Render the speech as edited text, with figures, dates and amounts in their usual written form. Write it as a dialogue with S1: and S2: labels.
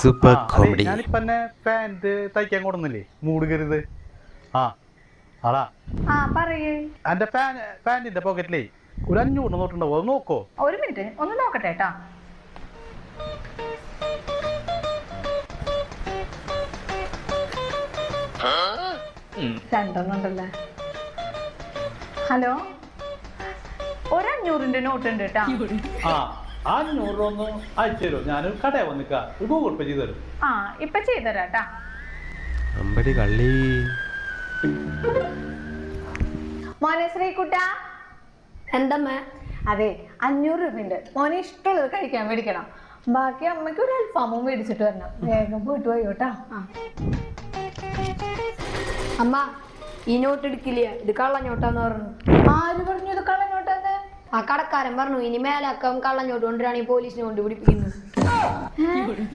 S1: Super comedy.
S2: ഞാനിപ്പോ pant തയ്ക്കാൻ കൊടുന്നില്ലേ മൂട് കരുത്. അടാ എന്റെ പാന്റിന്റെ പോക്കറ്റിലേ ഒരു 500 നോട്ടുണ്ടാവോ? അത് നോക്കോ?
S3: ഒരു മിനിറ്റ് ഒന്ന് നോക്കട്ടെ കേട്ടാ. രണ്ടെണ്ണുണ്ടല്ലേ. ഹലോ, ഒരു 500ന്റെ നോട്ട് ഉണ്ട് കേട്ടാ.
S2: 500 ഒന്ന് അയച്ചു തരുമോ? ഞാൻ കടയിൽ വന്നിക്കാ ഗൂഗിൾ പേ ചെയ്ത് തരും.
S3: ഇപ്പൊ ചെയ്തരാട്ടാ.
S1: അമ്പടി കള്ളി.
S3: മോനെ ശ്രീകുട്ട,
S4: എന്തമ്മ?
S3: അതെ 500 രൂപയുണ്ട്. മോനെ ഇഷ്ടമുള്ളത് കഴിക്കാൻ മേടിക്കണം. ബാക്കി അമ്മയ്ക്ക് ഒരു അൽഫാമും മേടിച്ചിട്ട് വരണം. വേഗം പോയിട്ട് പോയോട്ടാ.
S4: അമ്മ, ഈ നോട്ട് എടുക്കില്ല, ഇത് കള്ളഞ്ഞോട്ടാന്ന് പറഞ്ഞു.
S3: ആര് പറഞ്ഞു ഇത് കള്ളനോട്ടെന്ന്?
S4: ആ കടക്കാരൻ പറഞ്ഞു ഇനി മേലാക്കം കള്ളഞ്ഞോട്ട് കൊണ്ടുവരാണെങ്കിൽ പോലീസിനെ കൊണ്ട് പിടിപ്പിക്കുന്നത്.